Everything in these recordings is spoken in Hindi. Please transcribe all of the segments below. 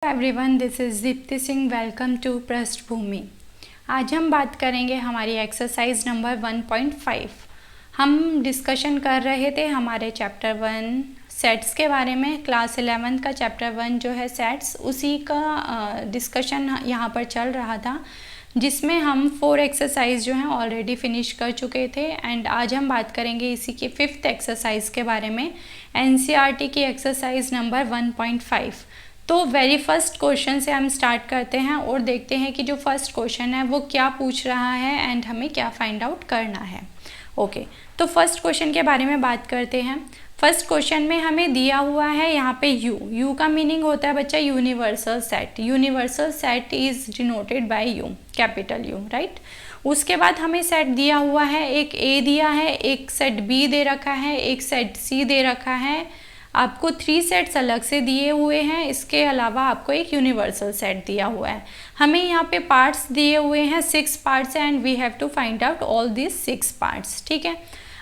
Everyone, this is Deepti Singh. Welcome to Prishthbhumi. आज हम बात करेंगे हमारी एक्सरसाइज नंबर 1.5। हम डिस्कशन कर रहे थे हमारे चैप्टर 1 सेट्स के बारे में। क्लास 11 का चैप्टर 1 जो है सेट्स, उसी का डिस्कशन यहाँ पर चल रहा था, जिसमें हम 4 एक्सरसाइज जो हैं ऑलरेडी फिनिश कर चुके थे। एंड आज हम बात करेंगे इसी की 5th एक्सरसाइज के बारे में, एनसीईआरटी की एक्सरसाइज नंबर 1.5। तो वेरी फर्स्ट क्वेश्चन से हम स्टार्ट करते हैं और देखते हैं कि जो फर्स्ट क्वेश्चन है वो क्या पूछ रहा है एंड हमें क्या फाइंड आउट करना है। ओके, तो फर्स्ट क्वेश्चन के बारे में बात करते हैं। फर्स्ट क्वेश्चन में हमें दिया हुआ है यहाँ पे यू का मीनिंग होता है बच्चा universal set. Universal set is denoted by you, capital you, right. उसके बाद हमें सेट दिया हुआ है, एक ए दिया है, एक सेट बी दे रखा है, एक सेट सी दे रखा है। आपको 3 सेट्स अलग से दिए हुए हैं, इसके अलावा आपको एक यूनिवर्सल सेट दिया हुआ है। हमें यहाँ पे पार्ट्स दिए हुए हैं, 6 पार्ट्स हैं and we have to find out all this 6 parts. ठीक है,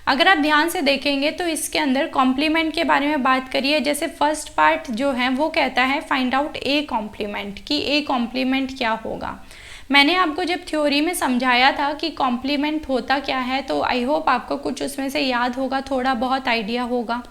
अगर आप ध्यान से देखेंगे तो इसके अंदर कॉम्प्लीमेंट के बारे में बात करिए। जैसे फर्स्ट पार्ट जो है वो कहता है फाइंड आउट ए कॉम्प्लीमेंट, कि ए कॉम्प्लीमेंट क्या होगा। मैंने आपको जब थ्योरी में समझाया था कि कॉम्प्लीमेंट होता क्या है, तो आई होप आपको कुछ उसमें से याद होगा, थोड़ा बहुत आइडिया होगा।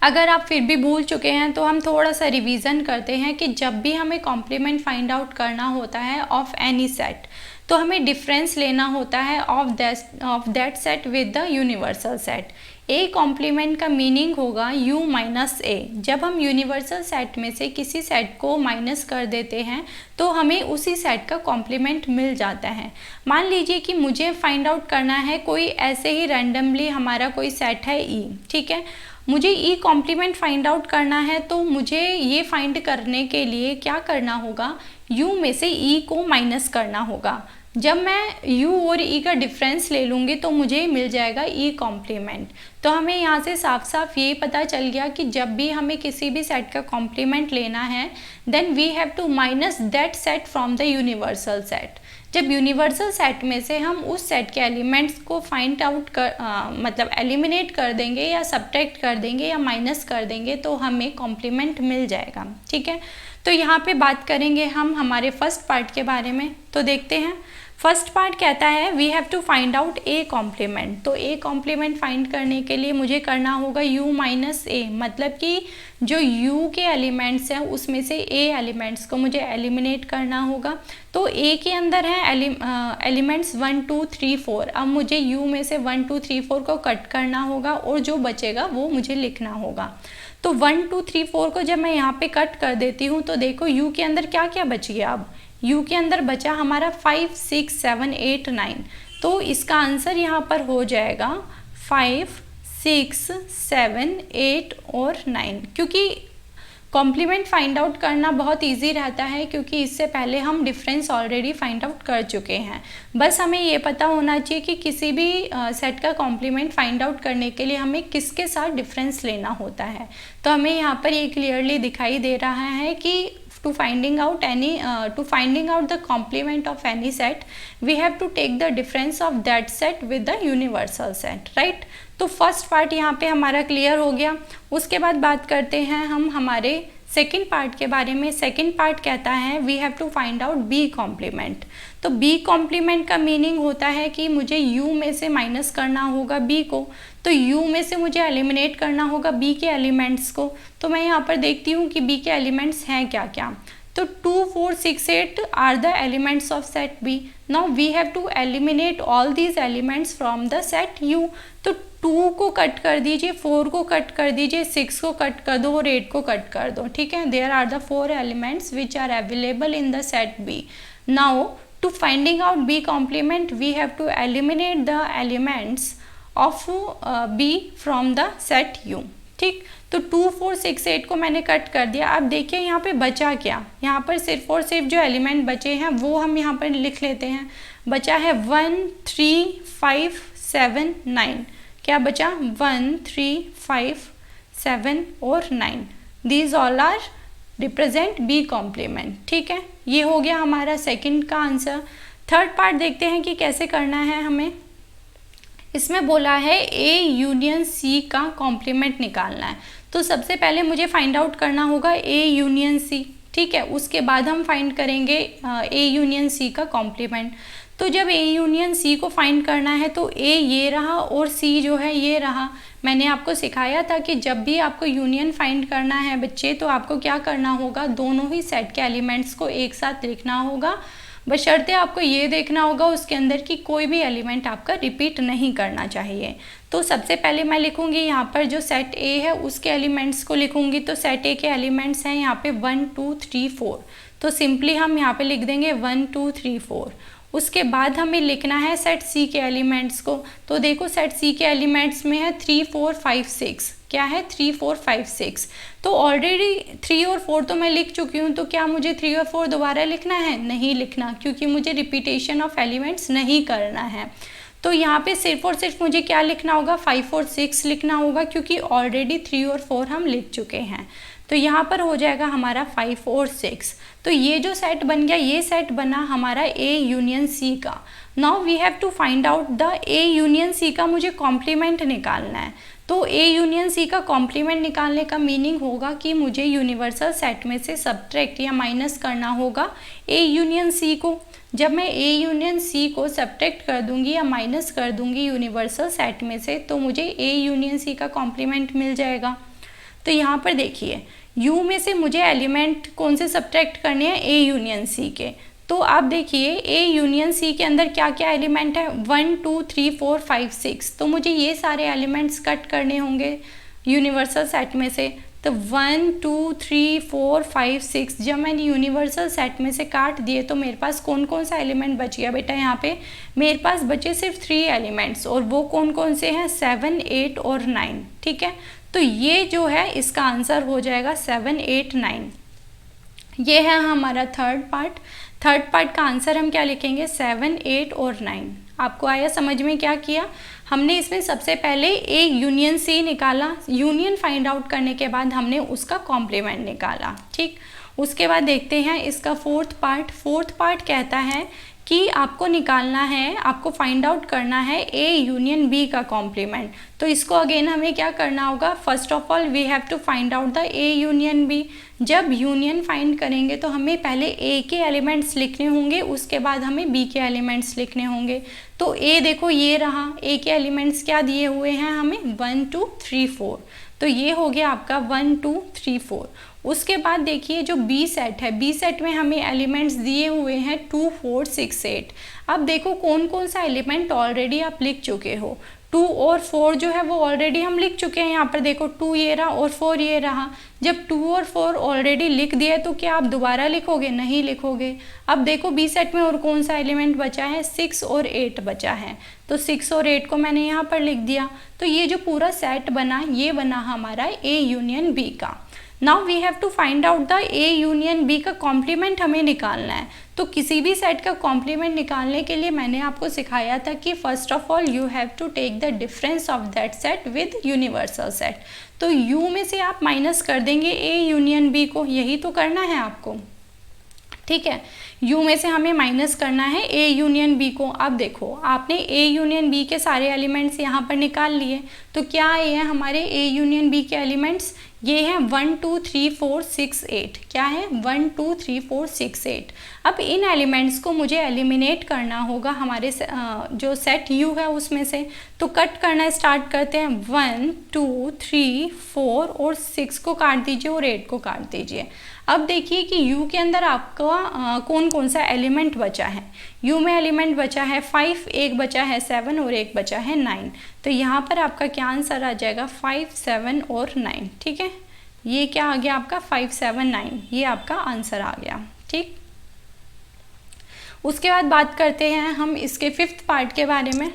अगर आप फिर भी भूल चुके हैं तो हम थोड़ा सा रिवीजन करते हैं कि जब भी हमें कॉम्प्लीमेंट फाइंड आउट करना होता है ऑफ एनी सेट, तो हमें डिफरेंस लेना होता है of that set with the universal set. A complement का मीनिंग होगा यू माइनस ए। जब हम यूनिवर्सल सेट में से किसी सेट को माइनस कर देते हैं तो हमें उसी सेट का कॉम्प्लीमेंट मिल जाता है। मान लीजिए कि मुझे फाइंड आउट करना है कोई ऐसे ही रैंडमली हमारा कोई सेट है ई, ठीक है, मुझे ई कॉम्प्लीमेंट फाइंड आउट करना है। तो मुझे ये फाइंड करने के लिए क्या करना होगा, यू में से ई को माइनस करना होगा। जब मैं u और e का डिफरेंस ले लूँगी तो मुझे मिल जाएगा e कॉम्प्लीमेंट। तो हमें यहाँ से साफ साफ ये पता चल गया कि जब भी हमें किसी भी सेट का कॉम्प्लीमेंट लेना है then we have to minus that set from the universal set. जब यूनिवर्सल सेट में से हम उस सेट के एलिमेंट्स को फाइंड आउट मतलब एलिमिनेट कर देंगे या सब्ट्रैक्ट कर देंगे या माइनस कर देंगे तो हमें कॉम्प्लीमेंट मिल जाएगा। ठीक है, तो यहाँ पे बात करेंगे हम हमारे फर्स्ट पार्ट के बारे में। तो देखते हैं, फर्स्ट पार्ट कहता है we have to find out A complement. तो ए कॉम्प्लीमेंट फाइंड करने के लिए मुझे करना होगा u माइनस ए, मतलब कि जो u के एलिमेंट्स हैं उसमें से a एलिमेंट्स को मुझे एलिमिनेट करना होगा। तो a के अंदर है एलिमेंट्स 1 2 3 4। अब मुझे u में से 1 2 3 4 को कट करना होगा और जो बचेगा वो मुझे लिखना होगा। तो 1 2 3 4 को जब मैं यहाँ पे कट कर देती हूँ तो देखो u के अंदर क्या क्या बच गया। अब u के अंदर बचा हमारा 5 6 7 8 9। तो इसका आंसर यहाँ पर हो जाएगा 5 6 7 8 और 9। क्योंकि कॉम्प्लीमेंट फाइंड आउट करना बहुत इजी रहता है, क्योंकि इससे पहले हम डिफरेंस ऑलरेडी फाइंड आउट कर चुके हैं। बस हमें ये पता होना चाहिए कि किसी भी सेट का कॉम्प्लीमेंट फाइंड आउट करने के लिए हमें किसके साथ डिफरेंस लेना होता है। तो हमें यहाँ पर ये क्लियरली दिखाई दे रहा है कि to finding out the complement of any set we have to take the difference of that set with the universal set, right। तो फर्स्ट पार्ट यहाँ पे हमारा क्लियर हो गया। उसके बाद बात करते हैं हम हमारे सेकेंड पार्ट के बारे में। सेकेंड पार्ट कहता है we have to find out B complement. तो बी कॉम्प्लीमेंट का मीनिंग होता है कि मुझे u में से माइनस करना होगा b को, तो u में से मुझे एलिमिनेट करना होगा b के एलिमेंट्स को। तो मैं यहाँ पर देखती हूँ कि b के एलिमेंट्स हैं क्या क्या। तो 2 4 6 8 are the elements of set b। Now we have to eliminate all these elements from the set u। तो 2 को कट कर दीजिए, 4 को कट कर दीजिए, 6 को कट कर दो और 8 को कट कर दो। ठीक है, there are the 4 elements which are available in the set b। Now to finding out b complement we have to eliminate the elements of b from the set u। ठीक, तो 2 4 6 8 को मैंने कट कर दिया। अब देखिए यहाँ पे बचा क्या, यहाँ पर सिर्फ और सिर्फ जो एलिमेंट बचे हैं वो हम यहाँ पर लिख लेते हैं। बचा है 1 3 5 7 9। क्या बचा, 1 3 5 7 और 9। These all are represent B complement. ठीक है, ये हो गया हमारा सेकंड का आंसर। थर्ड पार्ट देखते हैं कि कैसे करना है हमें। इसमें बोला है ए यूनियन सी का कॉम्प्लीमेंट निकालना है। तो सबसे पहले मुझे फाइंड आउट करना होगा ए यूनियन सी। ठीक है। उसके बाद हम फाइंड करेंगे ए यूनियन सी का कॉम्प्लीमेंट। तो जब ए यूनियन सी को फाइंड करना है तो ए ये रहा और सी जो है ये रहा। मैंने आपको सिखाया था कि जब भी आपको यूनियन फाइंड करना है बच्चे, तो आपको क्या करना होगा, दोनों ही सेट के एलिमेंट्स को एक साथ लिखना होगा, बशर्ते आपको ये देखना होगा उसके अंदर की कोई भी एलिमेंट आपका रिपीट नहीं करना चाहिए। तो सबसे पहले मैं लिखूंगी यहाँ पर जो सेट ए है उसके एलिमेंट्स को लिखूंगी। तो सेट ए के एलिमेंट्स हैं यहाँ पे 1 2 3 4। तो सिंपली हम यहाँ पे लिख देंगे 1 2 3 4। उसके बाद हमें लिखना है सेट सी के एलिमेंट्स को। तो देखो सेट सी के एलिमेंट्स में है 3 4 5 6। क्या है 3 4 5 6। तो ऑलरेडी 3 और 4 तो मैं लिख चुकी हूँ, तो क्या मुझे 3 और 4 दोबारा लिखना है? नहीं लिखना, क्योंकि मुझे रिपीटेशन ऑफ एलिमेंट्स नहीं करना है। तो यहाँ पे सिर्फ और सिर्फ मुझे क्या लिखना होगा, 5 और 6 लिखना होगा, क्योंकि ऑलरेडी 3 और 4 हम लिख चुके हैं। तो यहाँ पर हो जाएगा हमारा 5 और 6। तो ये जो सेट बन गया, ये सेट बना हमारा ए यूनियन सी का। Now we have to find out the A union C का मुझे कॉम्प्लीमेंट निकालना है। तो ए यूनियन सी का कॉम्प्लीमेंट निकालने का मीनिंग होगा कि मुझे यूनिवर्सल सेट में से सब्ट्रैक्ट या माइनस करना होगा ए यूनियन सी को। जब मैं ए यूनियन सी को सब्ट्रैक्ट कर दूंगी या माइनस कर दूंगी यूनिवर्सल सेट में से, तो मुझे ए यूनियन सी का कॉम्प्लीमेंट मिल जाएगा। तो यहाँ पर देखिए, U में से मुझे एलिमेंट कौन से सब्ट्रैक्ट करने हैं, ए यूनियन सी के। तो आप देखिए ए यूनियन सी के अंदर क्या क्या एलिमेंट है, 1 2 3 4 5 6। तो मुझे ये सारे एलिमेंट्स कट करने होंगे यूनिवर्सल सेट में से। तो 1 2 3 4 5 6 जब मैंने यूनिवर्सल सेट में से काट दिए तो मेरे पास कौन कौन सा एलिमेंट बच गया बेटा, यहाँ पे मेरे पास बचे सिर्फ 3 एलिमेंट्स, और वो कौन कौन से हैं, 7 8 और 9। ठीक है, तो ये जो है इसका आंसर हो जाएगा 7 8 9। ये है हमारा थर्ड पार्ट। थर्ड पार्ट का आंसर हम क्या लिखेंगे, 7 8 और 9। आपको आया समझ में क्या किया हमने? इसमें सबसे पहले ए यूनियन सी निकाला, यूनियन फाइंड आउट करने के बाद हमने उसका कॉम्प्लीमेंट निकाला। ठीक, उसके बाद देखते हैं इसका फोर्थ पार्ट। फोर्थ पार्ट कहता है कि आपको निकालना है, आपको फाइंड आउट करना है ए यूनियन बी का कॉम्प्लीमेंट। तो इसको अगेन हमें क्या करना होगा, first of all we have to find out the A union B. जब यूनियन फाइंड करेंगे तो हमें पहले ए के एलिमेंट्स लिखने होंगे, उसके बाद हमें बी के एलिमेंट्स लिखने होंगे। तो ए देखो ये रहा, ए के एलिमेंट्स क्या दिए हुए हैं हमें, 1 2 3 4। तो ये हो गया आपका 1 2 3 4। उसके बाद देखिए जो बी सेट है, बी सेट में हमें एलिमेंट्स दिए हुए हैं 2 4 6 8। अब देखो कौन कौन सा एलिमेंट ऑलरेडी आप लिख चुके हो। 2 और 4 जो है वो ऑलरेडी हम लिख चुके हैं। यहाँ पर देखो 2 ये रहा और 4 ये रहा। जब 2 और 4 ऑलरेडी लिख दिया तो क्या आप दोबारा लिखोगे? नहीं लिखोगे। अब देखो बी सेट में और कौन सा एलिमेंट बचा है, 6 और 8 बचा है। तो 6 और 8 को मैंने यहाँ पर लिख दिया। तो ये जो पूरा सेट बना, ये बना हमारा ए यूनियन बी का। Now we have to find out the A union B का कॉम्प्लीमेंट हमें निकालना है। तो किसी भी सेट का कॉम्प्लीमेंट निकालने के लिए मैंने आपको सिखाया था कि first of all you have to take the difference of that set with universal set. तो यू में से आप माइनस कर देंगे ए यूनियन बी को, यही तो करना है आपको। ठीक है, यू में से हमें माइनस करना है ए यूनियन बी को। अब देखो आपने ए यूनियन बी के सारे एलिमेंट्स यहाँ पर निकाल लिए। तो क्या आए हैं हमारे ए यूनियन बी के एलिमेंट्स, ये हैं 1 2 3 4 6 8। क्या है, 1 2 3 4 6 8। अब इन एलिमेंट्स को मुझे एलिमिनेट करना होगा हमारे जो सेट यू है उसमें से। तो कट करना स्टार्ट करते हैं। 1 2 3 4 और 6 को काट दीजिए और 8 को काट दीजिए। अब देखिए कि U के अंदर आपका कौन कौन सा एलिमेंट बचा है। U में एलिमेंट बचा है 5, एक बचा है 7 और एक बचा है 9। तो यहाँ पर आपका क्या आंसर आ जाएगा, 5 7 और 9। ठीक है, ये क्या आ गया आपका 5 7 9, ये आपका आंसर आ गया। ठीक, उसके बाद बात करते हैं हम इसके फिफ्थ पार्ट के बारे में।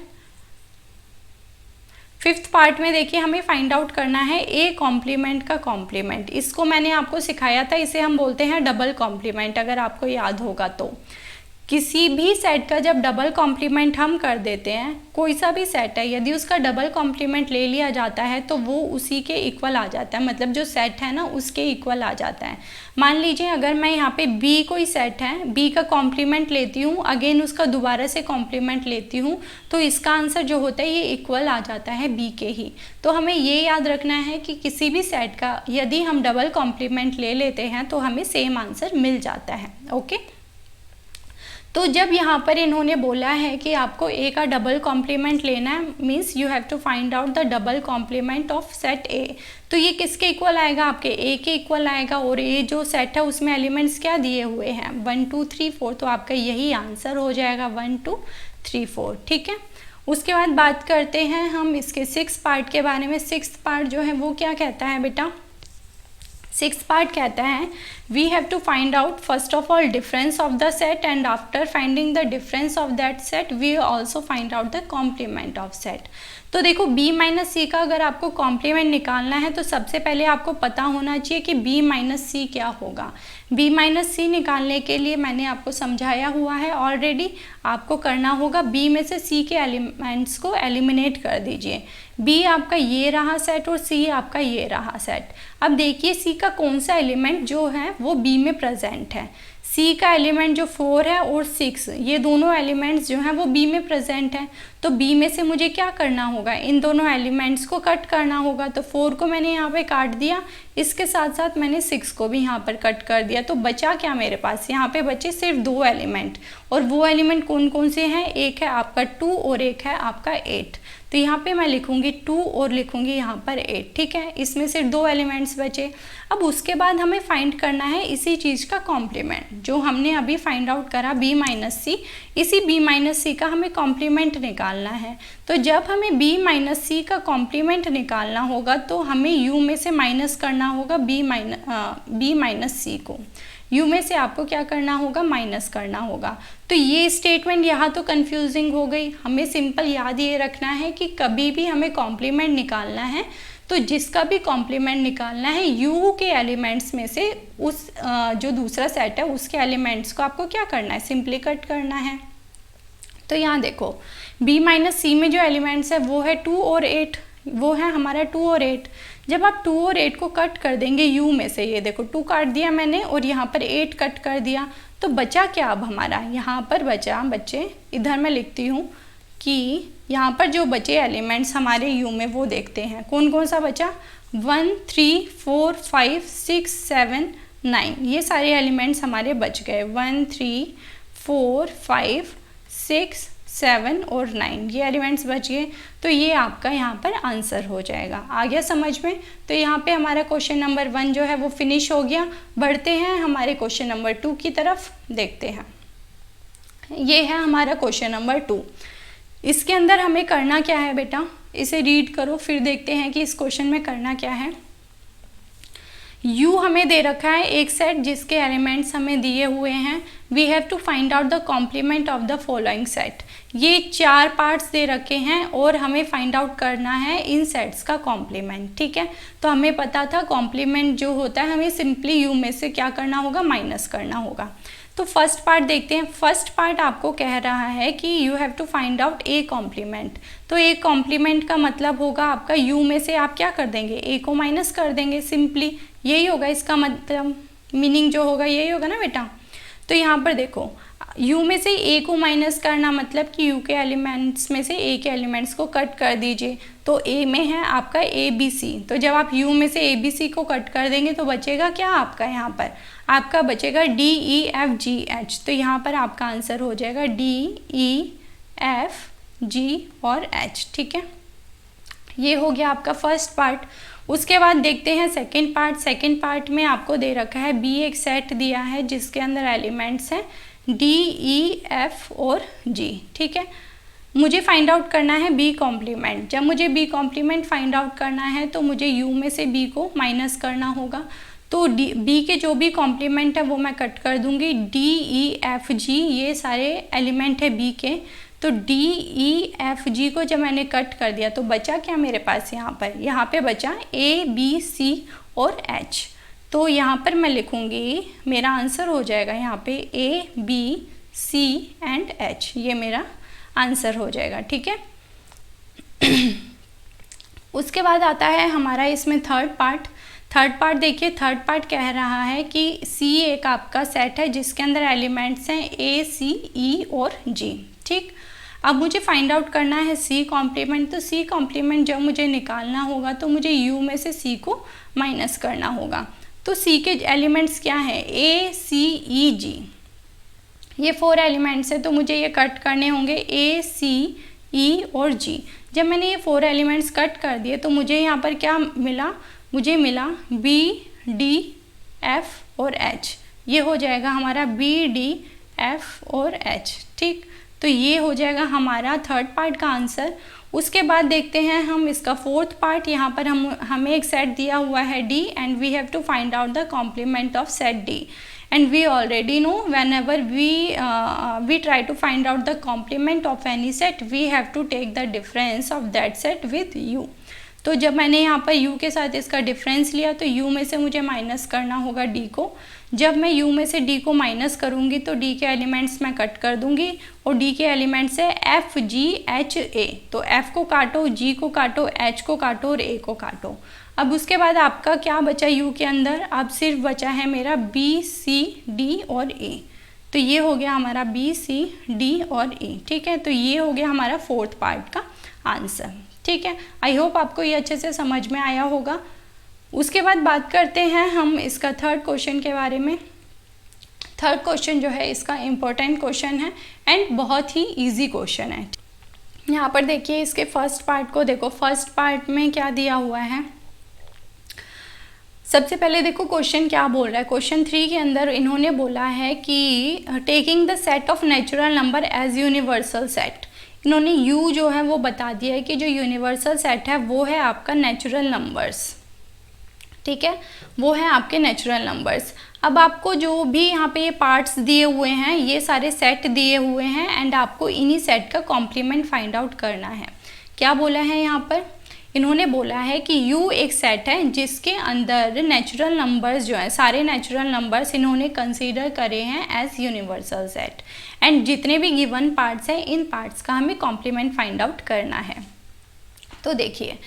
फिफ्थ पार्ट में देखिए हमें फाइंड आउट करना है ए कॉम्प्लीमेंट का कॉम्प्लीमेंट। इसको मैंने आपको सिखाया था, इसे हम बोलते हैं डबल कॉम्प्लीमेंट, अगर आपको याद होगा तो। किसी भी सेट का जब डबल कॉम्प्लीमेंट हम कर देते हैं, कोई सा भी सेट है, यदि उसका डबल कॉम्प्लीमेंट ले लिया जाता है तो वो उसी के इक्वल आ जाता है, मतलब जो सेट है ना उसके इक्वल आ जाता है। मान लीजिए अगर मैं यहाँ पे बी कोई सेट है, बी का कॉम्प्लीमेंट लेती हूँ, अगेन उसका दोबारा से कॉम्प्लीमेंट लेती हूँ, तो इसका आंसर जो होता है ये इक्वल आ जाता है बी के ही। तो हमें ये याद रखना है कि किसी भी सेट का यदि हम डबल कॉम्प्लीमेंट ले लेते हैं तो हमें सेम आंसर मिल जाता है। ओके, तो जब यहाँ पर इन्होंने बोला है कि आपको ए का डबल कॉम्प्लीमेंट लेना है, means you have to find out the double complement of set A, तो ये किसके इक्वल आएगा, आपके ए के इक्वल आएगा। और ये जो सेट है उसमें एलिमेंट्स क्या दिए हुए हैं, 1 2 3 4, तो आपका यही आंसर हो जाएगा 1 2 3 4। ठीक है, उसके बाद बात करते हैं हम इसके 6 पार्ट के बारे में। 6 पार्ट जो है वो क्या कहता है बेटा, 6 पार्ट कहता है we have to find out first of all difference of the set, and after finding the difference of that set we also find out the complement of set. तो देखो b माइनस सी का अगर आपको कॉम्प्लीमेंट निकालना है तो सबसे पहले आपको पता होना चाहिए कि b माइनस सी क्या होगा। b माइनस सी निकालने के लिए मैंने आपको समझाया हुआ है ऑलरेडी, आपको करना होगा b में से c के एलिमेंट्स को एलिमिनेट कर दीजिए। b आपका ये रहा सेट और c आपका ये रहा सेट। अब देखिए c का कौन सा एलिमेंट जो है वो b में प्रेजेंट है। C का एलिमेंट जो 4 है और 6, ये दोनों एलिमेंट्स जो हैं वो B में प्रेजेंट हैं। तो B में से मुझे क्या करना होगा, इन दोनों एलिमेंट्स को कट करना होगा। तो 4 को मैंने यहाँ पे काट दिया, इसके साथ साथ मैंने 6 को भी यहाँ पर कट कर दिया। तो बचा क्या मेरे पास, यहाँ पे बचे सिर्फ 2 एलिमेंट, और वो एलिमेंट कौन कौन से हैं, एक है आपका 2 और एक है आपका 8। तो यहाँ पे मैं लिखूंगी 2 और लिखूंगी यहाँ पर 8। ठीक है, इसमें सिर्फ 2 एलिमेंट्स बचे। अब उसके बाद हमें फाइंड करना है इसी चीज़ का कॉम्प्लीमेंट, जो हमने अभी फाइंड आउट करा b माइनस सी, इसी b माइनस सी का हमें कॉम्प्लीमेंट निकालना है। तो जब हमें b माइनस सी का कॉम्प्लीमेंट निकालना होगा तो हमें u में से माइनस करना होगा b माइनस सी को, u में से आपको क्या करना होगा, माइनस करना होगा। तो ये स्टेटमेंट यहाँ तो कंफ्यूजिंग हो गई। हमें सिंपल याद ये रखना है कि कभी भी हमें कॉम्प्लीमेंट निकालना है तो जिसका भी कॉम्प्लीमेंट निकालना है u के एलिमेंट्स में से उस जो दूसरा सेट है उसके एलिमेंट्स को आपको क्या करना है, सिंपली कट करना है। तो यहाँ देखो b माइनस सी में जो एलिमेंट्स है वो है 2 और 8, वो है हमारा 2 और 8। जब आप 2 और 8 को कट कर देंगे u में से, ये देखो 2 काट दिया मैंने और यहाँ पर 8 कट कर दिया, तो बचा क्या अब हमारा, यहाँ पर बचा बच्चे, इधर मैं लिखती हूँ कि यहाँ पर जो बचे एलिमेंट्स हमारे u में वो देखते हैं कौन कौन सा बचा, 1 3 4 5 6 7 9, ये सारे एलिमेंट्स हमारे बच गए। 1 3 4 5 6 7 और 9, ये एलिमेंट्स बच गए। तो ये आपका यहाँ पर आंसर हो जाएगा। आ गया समझ में। तो यहाँ पे हमारा क्वेश्चन नंबर 1 जो है वो फिनिश हो गया। बढ़ते हैं हमारे क्वेश्चन नंबर 2 की तरफ, देखते हैं। ये है हमारा क्वेश्चन नंबर 2। इसके अंदर हमें करना क्या है बेटा, इसे रीड करो फिर देखते हैं कि इस क्वेश्चन में करना क्या है। U हमें दे रखा है एक सेट जिसके एलिमेंट्स हमें दिए हुए हैं। We have to find out the complement of the following set. ये 4 पार्ट्स दे रखे हैं और हमें फाइंड आउट करना है इन सेट्स का कॉम्प्लीमेंट। ठीक है, तो हमें पता था कॉम्प्लीमेंट जो होता है हमें सिंपली U में से क्या करना होगा, माइनस करना होगा। तो फर्स्ट पार्ट देखते हैं। फर्स्ट पार्ट आपको कह रहा है कि you have to find out A complement. तो ए कॉम्प्लीमेंट का मतलब होगा आपका u में से आप क्या कर देंगे, a को माइनस कर देंगे, सिंपली यही होगा इसका मतलब, मीनिंग जो होगा यही होगा ना बेटा। तो यहाँ पर देखो u में से a को माइनस करना मतलब कि u के एलिमेंट्स में से a के एलिमेंट्स को कट कर दीजिए। तो a में है आपका a b c, तो जब आप u में से a b c को कट कर देंगे तो बचेगा क्या आपका, यहाँ पर आपका बचेगा d e f g h। तो यहाँ पर आपका आंसर हो जाएगा d e f g और h। ठीक है, ये हो गया आपका फर्स्ट पार्ट। उसके बाद देखते हैं सेकंड पार्ट। सेकंड पार्ट में आपको दे रखा है b एक सेट दिया है जिसके अंदर एलिमेंट्स हैं d e f और g। ठीक है, मुझे फाइंड आउट करना है b कॉम्प्लीमेंट। जब मुझे b कॉम्प्लीमेंट फाइंड आउट करना है तो मुझे u में से b को माइनस करना होगा। तो b के जो भी कॉम्प्लीमेंट है वो मैं कट कर दूंगी। d e f g ये सारे एलिमेंट है b के, तो d e f g को जब मैंने कट कर दिया तो बचा क्या मेरे पास, यहाँ पे बचा a b c और h। तो यहाँ पर मैं लिखूंगी, मेरा आंसर हो जाएगा यहाँ पे a b C and H, ये मेरा आंसर हो जाएगा। ठीक है। उसके बाद आता है हमारा इसमें थर्ड पार्ट देखिए, थर्ड पार्ट कह रहा है कि C एक आपका सेट है जिसके अंदर एलिमेंट्स हैं A, C, E और G। ठीक, अब मुझे फाइंड आउट करना है C कॉम्प्लीमेंट। तो C कॉम्प्लीमेंट जब मुझे निकालना होगा तो मुझे U में से C को माइनस करना होगा। तो C के एलिमेंट्स क्या हैं? A, C, E, G, ये 4 एलिमेंट्स है, तो मुझे ये कट करने होंगे A, C, E और G। जब मैंने ये 4 एलिमेंट्स कट कर दिए तो मुझे यहाँ पर क्या मिला? मुझे मिला B, D, F और H। ये हो जाएगा हमारा B, D, F और H। ठीक, तो ये हो जाएगा हमारा थर्ड पार्ट का आंसर। उसके बाद देखते हैं हम इसका फोर्थ पार्ट। यहाँ पर हमें एक सेट दिया हुआ है D and we have to find out the complement of set D। And we already know whenever we try to find out the complement of any set, we have to take the difference of that set with U। तो जब मैंने यहाँ पर U के साथ इसका डिफरेंस लिया तो U में से मुझे माइनस करना होगा D को। जब मैं U में से D को माइनस करूँगी तो D के एलिमेंट्स मैं कट कर दूँगी और D के एलिमेंट्स है F, G, H, A। तो F को काटो, G को काटो, H को काटो और A को काटो। अब उसके बाद आपका क्या बचा U के अंदर? अब सिर्फ बचा है मेरा B, C, D और A। तो ये हो गया हमारा B, C, D और A। ठीक है, तो ये हो गया हमारा फोर्थ पार्ट का आंसर। ठीक है, आई होप आपको ये अच्छे से समझ में आया होगा। उसके बाद बात करते हैं हम इसका थर्ड क्वेश्चन के बारे में। थर्ड क्वेश्चन जो है इसका इम्पोर्टेंट क्वेश्चन है एंड बहुत ही ईजी क्वेश्चन है। यहाँ पर देखिए इसके फर्स्ट पार्ट को देखो। फर्स्ट पार्ट में क्या दिया हुआ है? सबसे पहले देखो क्वेश्चन क्या बोल रहा है। क्वेश्चन 3 के अंदर इन्होंने बोला है कि taking the set of natural number as universal set. इन्होंने U जो है वो बता दिया है कि जो यूनिवर्सल सेट है वो है आपका नेचुरल नंबर्स। ठीक है, वो है आपके नेचुरल नंबर्स। अब आपको जो भी यहाँ पे ये पार्ट्स दिए हुए हैं, ये सारे सेट दिए हुए हैं एंड आपको इन्हीं सेट का कॉम्प्लीमेंट फाइंड आउट करना है। क्या बोला है यहाँ पर? इन्होंने बोला है कि U एक सेट है जिसके अंदर नेचुरल नंबर्स जो हैं, सारे नेचुरल नंबर्स इन्होंने कंसीडर करे हैं एज यूनिवर्सल सेट एंड जितने भी गिवन पार्ट्स हैं इन पार्ट्स का हमें कॉम्प्लीमेंट फाइंड आउट करना है। तो देखिए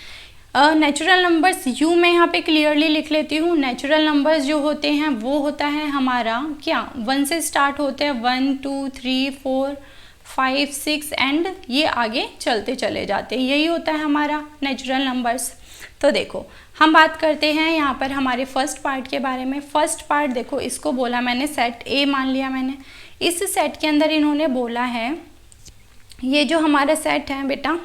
नेचुरल नंबर्स U में यहाँ पे क्लियरली लिख लेती हूँ। नेचुरल नंबर्स जो होते हैं वो होता है हमारा क्या, 1 से स्टार्ट होते हैं, 1, 2, 3, 4, 5, 6 एंड ये आगे चलते चले जाते हैं। यही होता है हमारा नेचुरल नंबर्स। तो देखो हम बात करते हैं यहाँ पर हमारे फर्स्ट पार्ट के बारे में। फर्स्ट पार्ट देखो, इसको बोला मैंने सेट A मान लिया मैंने। इस सेट के अंदर इन्होंने बोला है, ये जो हमारा सेट है बेटा,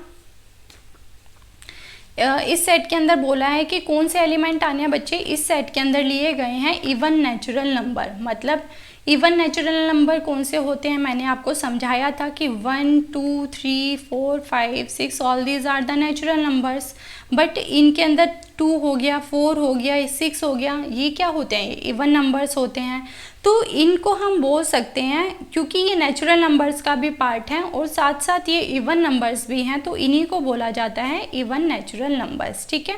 इस सेट के अंदर बोला है कि कौन से एलिमेंट आने हैं बच्चे। इस सेट के अंदर लिए गए हैं इवन नेचुरल नंबर। मतलब इवन नेचुरल नंबर कौन से होते हैं, मैंने आपको समझाया था कि 1, 2, 3, 4, 5, 6 all these are the natural numbers. But इनके अंदर 2 हो गया, 4 हो गया, 6 हो गया, ये क्या होते हैं? ये इवन नंबर्स होते हैं। तो इनको हम बोल सकते हैं, क्योंकि ये नेचुरल नंबर्स का भी पार्ट है और साथ साथ ये इवन नंबर्स भी हैं, तो इन्हीं को बोला जाता है इवन नेचुरल नंबर्स। ठीक है,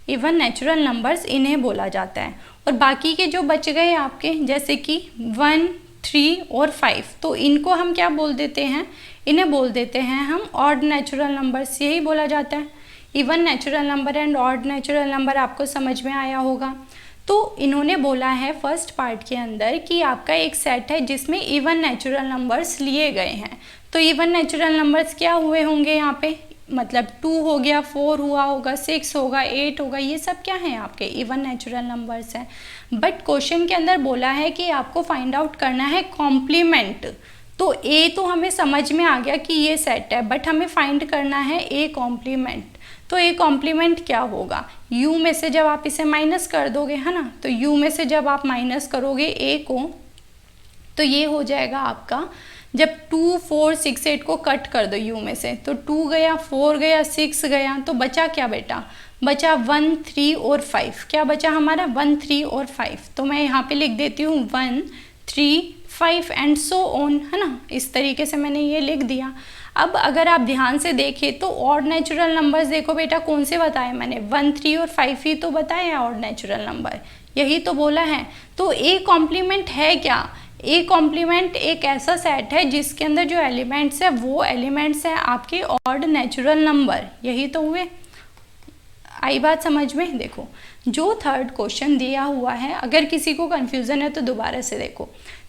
इवन नेचुरल नंबर्स इन्हें बोला जाता है। और बाकी के जो बच गए आपके, जैसे कि 1, 3 और 5, तो इनको हम क्या बोल देते हैं? इन्हें बोल देते हैं हम ऑड नेचुरल नंबर्स। यही बोला जाता है। Even natural number and odd natural number आपको समझ में आया होगा। तो इन्होंने बोला है फर्स्ट पार्ट के अंदर कि आपका एक सेट है जिसमें इवन नेचुरल नंबर्स लिए गए हैं। तो इवन नेचुरल नंबर्स क्या हुए होंगे यहाँ पे? मतलब 2 हो गया, 4 हुआ होगा, 6 होगा, 8 होगा, ये सब क्या है आपके इवन नेचुरल नंबर्स हैं। बट क्वेश्चन के अंदर बोला है कि आपको फाइंड आउट करना है कॉम्प्लीमेंट। तो A तो हमें समझ में आ गया कि ये सेट है, बट हमें फाइंड करना है A कॉम्प्लीमेंट। तो A कॉम्प्लीमेंट क्या होगा? U में से जब आप इसे माइनस कर दोगे, है ना, तो U में से जब आप माइनस करोगे A को, तो ये हो जाएगा आपका, जब 2, 4, 6, 8 को कट कर दो U में से, तो 2 गया, 4 गया, 6 गया, तो बचा क्या बेटा? बचा 1, 3 और 5। क्या बचा हमारा? 1, 3 और 5। तो मैं यहाँ पे लिख देती हूँ 1, 3, 5 एंड सो ऑन, है ना। इस तरीके से मैंने ये लिख दिया। अब अगर आप ध्यान से देखें तो ऑड नेचुरल नंबर्स देखो बेटा, कौन से बताए मैंने? 1, 3 और 5 ही तो बताए हैं ऑड नेचुरल नंबर, यही तो बोला है। तो A कॉम्प्लीमेंट है क्या? ए कॉम्प्लीमेंट एक ऐसा सेट है जिसके अंदर जो एलिमेंट्स है वो एलिमेंट्स हैं आपके ऑड नेचुरल नंबर। यही तो हुए, आई बात समझ में। देखो जो थर्ड क्वेश्चन दिया हुआ है, अगर किसी को कंफ्यूजन है तो दोबारा से देखो।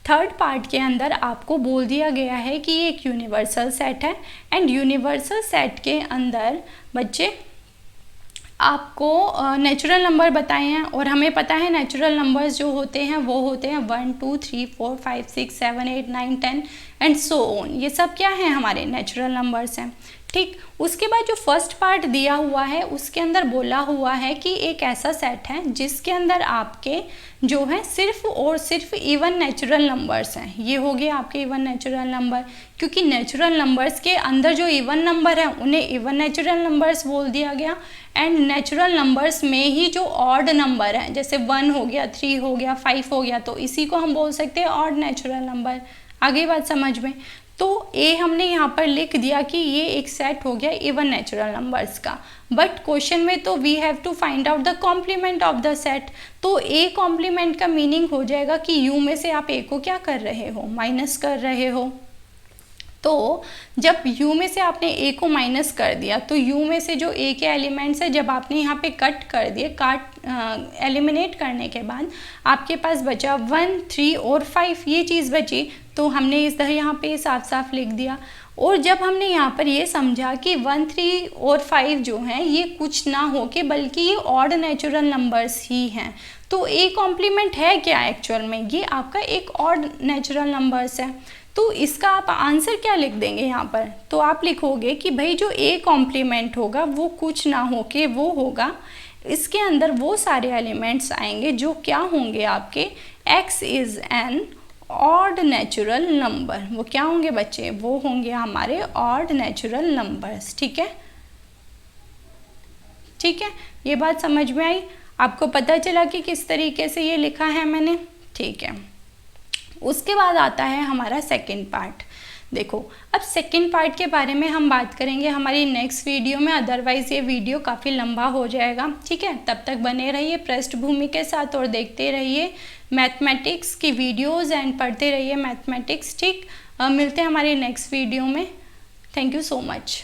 थर्ड पार्ट के अंदर आपको बोल दिया गया है कि ये एक यूनिवर्सल सेट है एंड यूनिवर्सल सेट के अंदर बच्चे आपको नेचुरल नंबर बताए हैं, और हमें पता है नेचुरल नंबर्स जो होते हैं वो होते हैं 1 2 3 4 5 6 7 8 9 10 एंड सो ऑन। ये सब क्या है, हमारे नेचुरल नंबर्स हैं। ठीक, उसके बाद जो फर्स्ट पार्ट दिया हुआ है उसके अंदर बोला हुआ है कि एक ऐसा सेट है जिसके अंदर आपके जो है सिर्फ और सिर्फ इवन नेचुरल नंबर्स हैं। ये हो गया आपके इवन नेचुरल नंबर, क्योंकि नेचुरल नंबर्स के अंदर जो इवन नंबर है उन्हें इवन नेचुरल नंबर्स बोल दिया गया, एंड नेचुरल नंबर्स में ही जो ऑड नंबर है जैसे 1 हो गया, 3 हो गया, 5 हो गया, तो इसी को हम बोल सकते हैं ऑड नेचुरल नंबर। आगे बात समझ में। तो ए हमने यहाँ पर लिख दिया कि ये एक सेट हो गया इवन नेचुरल नंबर्स का, बट क्वेश्चन में तो we have to find out the complement of the set. तो ए कॉम्प्लीमेंट का मीनिंग हो जाएगा कि यू में से आप ए को क्या कर रहे हो, माइनस कर रहे हो। तो जब u में से आपने a को माइनस कर दिया तो u में से जो a के एलिमेंट्स है जब आपने यहाँ पे कट कर दिए, एलिमिनेट करने के बाद आपके पास बचा 1 3 और 5, ये चीज़ बची। तो हमने इस तरह यहाँ पे साफ साफ लिख दिया। और जब हमने यहाँ पर ये समझा कि 1 3 और 5 जो हैं ये कुछ ना हो के बल्कि ये ऑड नेचुरल नंबर्स ही हैं, तो a कॉम्प्लीमेंट है क्या एक्चुअल में, ये आपका एक ऑड नेचुरल नंबर्स है। तो इसका आप आंसर क्या लिख देंगे यहाँ पर, तो आप लिखोगे कि भाई जो ए कॉम्प्लीमेंट होगा वो कुछ ना हो के वो होगा, इसके अंदर वो सारे एलिमेंट्स आएंगे जो क्या होंगे आपके x is an odd natural number. वो क्या होंगे बच्चे, वो होंगे हमारे ऑड नेचुरल नंबर्स। ठीक है, ठीक है, ये बात समझ में आई, आपको पता चला कि किस तरीके से ये लिखा है मैंने। ठीक है, उसके बाद आता है हमारा सेकंड पार्ट। देखो अब सेकंड पार्ट के बारे में हम बात करेंगे हमारी नेक्स्ट वीडियो में, अदरवाइज़ ये वीडियो काफ़ी लंबा हो जाएगा। ठीक है, तब तक बने रहिए पृष्ठभूमि के साथ और देखते रहिए मैथमेटिक्स की वीडियोज़ एंड पढ़ते रहिए मैथमेटिक्स। ठीक, मिलते हैं हमारी नेक्स्ट वीडियो में। Thank you so much.